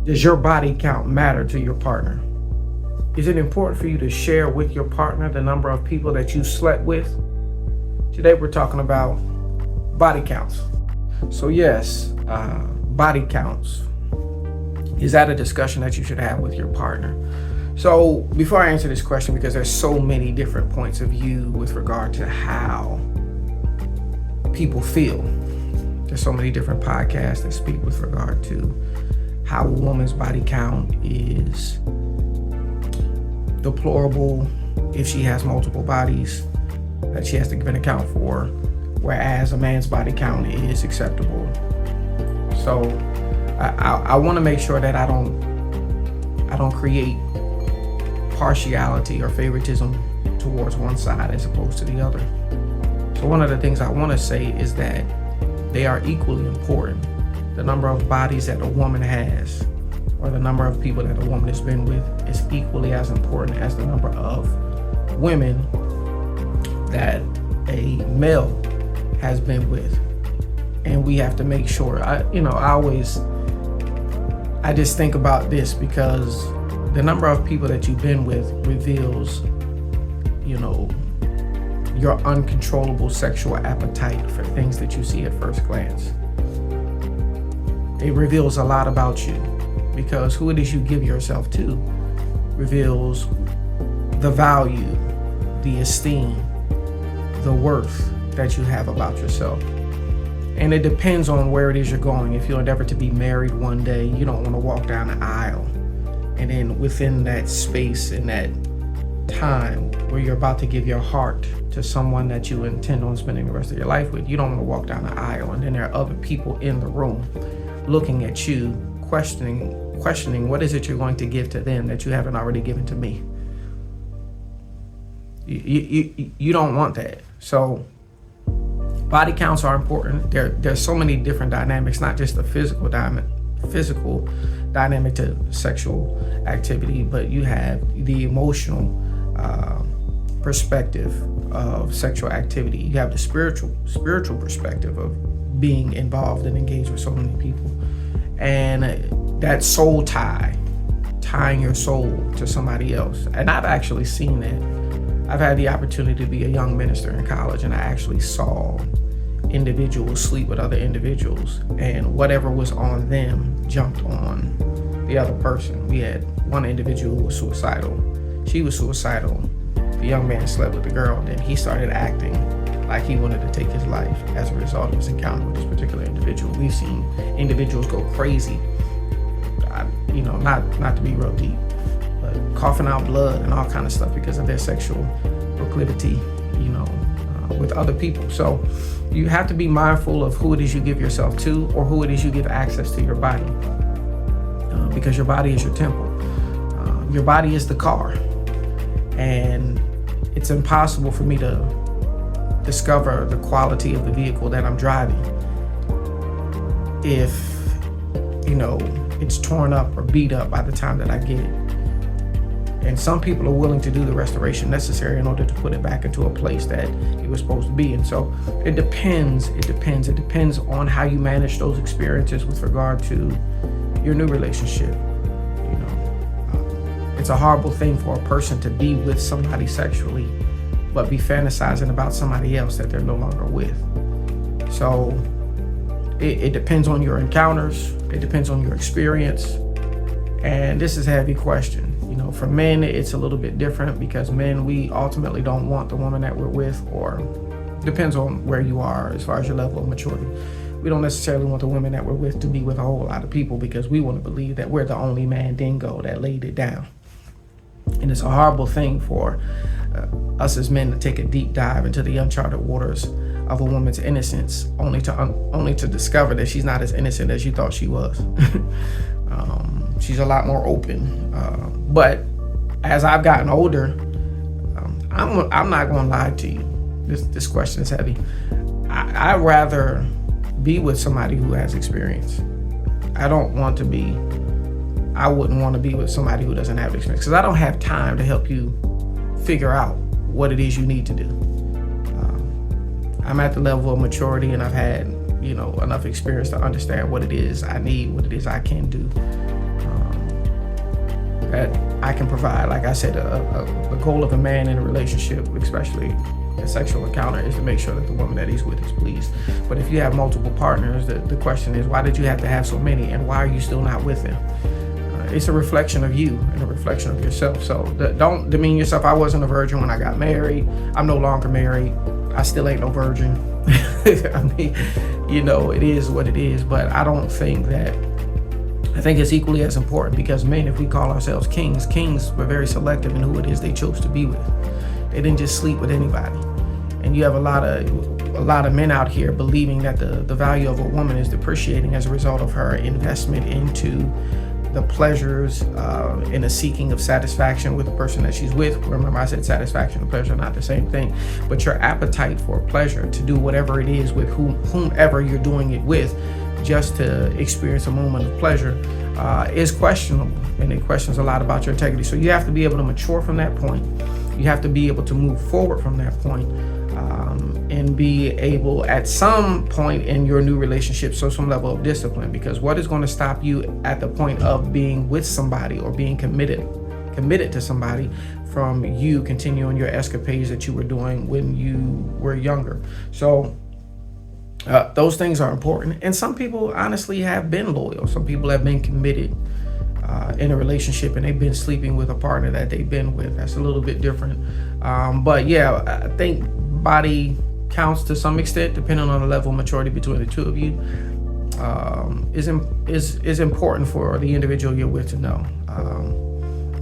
Does your body count matter to your partner? Is it important for you to share with your partner the number of people that you slept with? Today we're talking about body counts. So yes, body counts. Is that a discussion that you should have with your partner? So before I answer this question, because there's so many different points of view with regard to how people feel. There's so many different podcasts that speak with regard to how a woman's body count is deplorable if she has multiple bodies that she has to give an account for, whereas a man's body count is acceptable. So I want to make sure that I don't create partiality or favoritism towards one side as opposed to the other. So one of the things I want to say is that they are equally important. The number of bodies that a woman has, or the number of people that a woman has been with, is equally as important as the number of women that a male has been with. And we have to make sure, I just think about this because the number of people that you've been with reveals, your uncontrollable sexual appetite for things that you see at first glance. It reveals a lot about you because who it is you give yourself to reveals the value, the esteem, the worth that you have about yourself. And it depends on where it is you're going. If you endeavor to be married one day, you don't want to walk down the aisle. And then within that space and that time where you're about to give your heart to someone that you intend on spending the rest of your life with, you don't want to walk down the aisle. And then there are other people in the room looking at you, questioning what is it you're going to give to them that you haven't already given to me. You don't want that. So body counts are important. There's so many different dynamics, not just the physical dynamic to sexual activity, but you have the emotional perspective of sexual activity. You have the spiritual perspective of being involved and engaged with so many people. And that soul tying your soul to somebody else. And I've actually seen that. I've had the opportunity to be a young minister in college, and I actually saw individuals sleep with other individuals, and whatever was on them jumped on the other person. We had one individual who was suicidal. She was suicidal. The young man slept with the girl, then he started acting like he wanted to take his life as a result of his encounter with this particular individual. We've seen individuals go crazy, not to be real deep, but coughing out blood and all kind of stuff because of their sexual proclivity, with other people. So you have to be mindful of who it is you give yourself to, or who it is you give access to your body, because your body is your temple. Your body is the car, and it's impossible for me to discover the quality of the vehicle that I'm driving if it's torn up or beat up by the time that I get it. And some people are willing to do the restoration necessary in order to put it back into a place that it was supposed to be. And so it depends on how you manage those experiences with regard to your new relationship. It's a horrible thing for a person to be with somebody sexually, but be fantasizing about somebody else that they're no longer with. So it depends on your encounters. It depends on your experience. And this is a heavy question. For men, it's a little bit different because men, we ultimately don't want the woman that we're with, or depends on where you are as far as your level of maturity. We don't necessarily want the women that we're with to be with a whole lot of people because we want to believe that we're the only mandingo that laid it down. And it's a horrible thing for us as men to take a deep dive into the uncharted waters of a woman's innocence, only to discover that she's not as innocent as you thought she was. She's a lot more open. But as I've gotten older, I'm not going to lie to you. This question is heavy. I'd rather be with somebody who has experience. I wouldn't want to be with somebody who doesn't have experience, because I don't have time to help you figure out what it is you need to do. I'm at the level of maturity, and I've had enough experience to understand what it is I need, what it is I can do. that I can provide. Like I said, the goal of a man in a relationship, especially a sexual encounter, is to make sure that the woman that he's with is pleased. But if you have multiple partners, the question is, why did you have to have so many, and why are you still not with them? It's a reflection of you and a reflection of yourself. So don't demean yourself. I wasn't a virgin when I got married. I'm no longer married. I still ain't no virgin. I mean, it is what it is. But I think it's equally as important, because men, if we call ourselves kings were very selective in who it is they chose to be with. They didn't just sleep with anybody. And you have a lot of men out here believing that the value of a woman is depreciating as a result of her investment into the pleasures and the seeking of satisfaction with the person that she's with. Remember, I said satisfaction and pleasure are not the same thing, but your appetite for pleasure to do whatever it is with whomever you're doing it with, just to experience a moment of pleasure, is questionable, and it questions a lot about your integrity. So you have to be able to mature from that point. You have to be able to move forward from that point, and be able at some point in your new relationship show some level of discipline, because what is going to stop you at the point of being with somebody or being committed to somebody from you continuing your escapades that you were doing when you were younger? So those things are important. And some people honestly have been loyal. Some people have been committed in a relationship, and they've been sleeping with a partner that they've been with. That's a little bit different. But yeah, I think body counts to some extent, depending on the level of maturity between the two of you, is important for the individual you're with to know.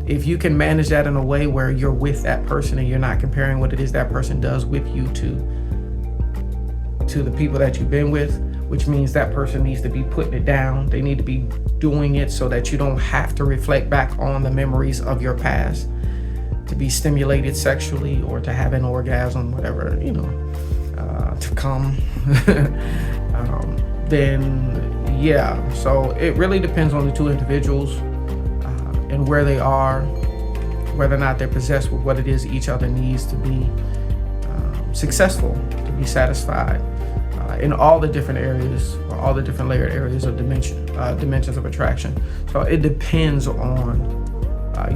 If you can manage that in a way where you're with that person and you're not comparing what it is that person does with you to the people that you've been with, which means that person needs to be putting it down. They need to be doing it so that you don't have to reflect back on the memories of your past to be stimulated sexually or to have an orgasm, whatever, to come. Then yeah, so it really depends on the two individuals and where they are, whether or not they're possessed with what it is each other needs to be successful, to be satisfied in all the different areas, or all the different layered areas of dimensions of attraction. So it depends on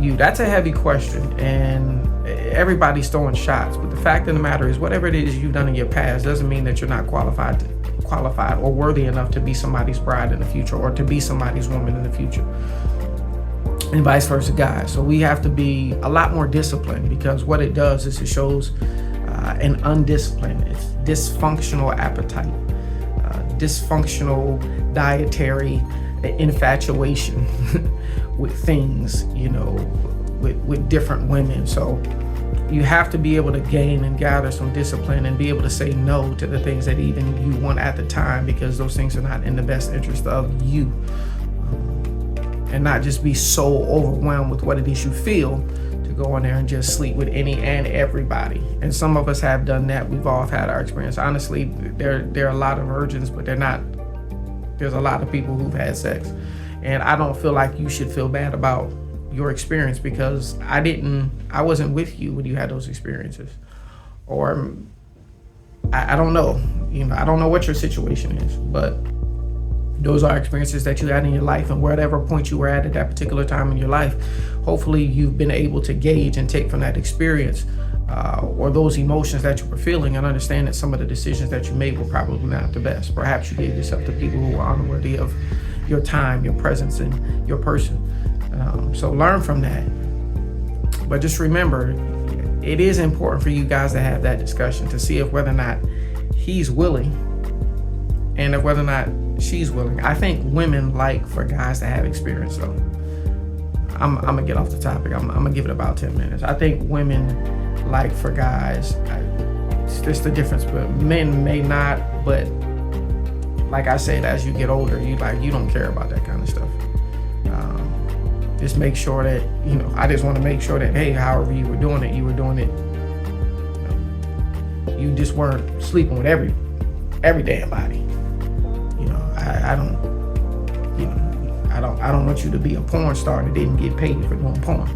you. That's a heavy question, and everybody's throwing shots, but the fact of the matter is, whatever it is you've done in your past doesn't mean that you're not qualified or worthy enough to be somebody's bride in the future, or to be somebody's woman in the future, and vice versa, guys. So we have to be a lot more disciplined, because what it does is it shows an undisciplined, it's dysfunctional appetite, dysfunctional dietary infatuation with things, with different women. So you have to be able to gain and gather some discipline and be able to say no to the things that even you want at the time, because those things are not in the best interest of you, and not just be so overwhelmed with what it is you feel to go in there and just sleep with any and everybody. And some of us have done that. We've all had our experience. Honestly, there are a lot of virgins, but there's a lot of people who've had sex. And I don't feel like you should feel bad about your experience, because I wasn't with you when you had those experiences. Or I don't know, I don't know what your situation is, but those are experiences that you had in your life, and whatever point you were at that particular time in your life, hopefully you've been able to gauge and take from that experience or those emotions that you were feeling, and understand that some of the decisions that you made were probably not the best. Perhaps you gave yourself to people who were unworthy of your time, your presence, and your person. So learn from that. But just remember, it is important for you guys to have that discussion to see if whether or not he's willing, and if whether or not she's willing. I think women like for guys to have experience, though. I'm gonna get off the topic. I'm gonna give it about 10 minutes. I think women like for guys. It's just the difference, but men may not. But like I said, as you get older, you don't care about that kind of stuff. Just make sure that I just want to make sure that, hey, however you were doing it, you just weren't sleeping with every damn body. I don't want you to be a porn star that didn't get paid for doing porn.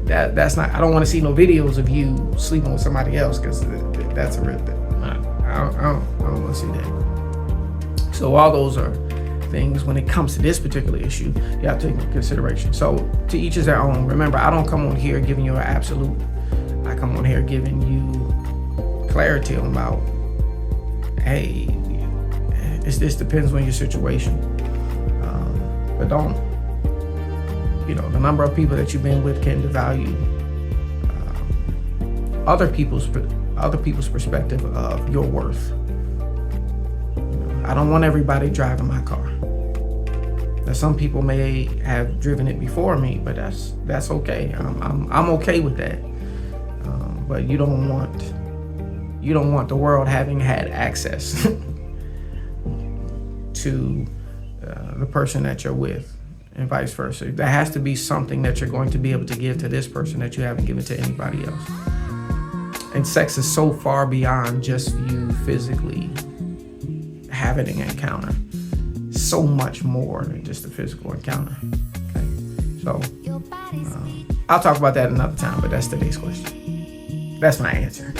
That's not. I don't want to see no videos of you sleeping with somebody else, because that's a real thing. I don't want to see that. So all those are things when it comes to this particular issue you have to take into consideration. So to each is their own. Remember, I don't come on here giving you an absolute. I come on here giving you clarity about, hey, this depends on your situation. But don't, the number of people that you've been with can devalue other people's perspective of your worth. I don't want everybody driving my car. Now, some people may have driven it before me, but that's okay. I'm okay with that. But you don't want the world having had access to the person that you're with, and vice versa. There has to be something that you're going to be able to give to this person that you haven't given to anybody else. And sex is so far beyond just you physically having an encounter. So much more than just a physical encounter. Okay? So I'll talk about that another time, but that's today's question. That's my answer.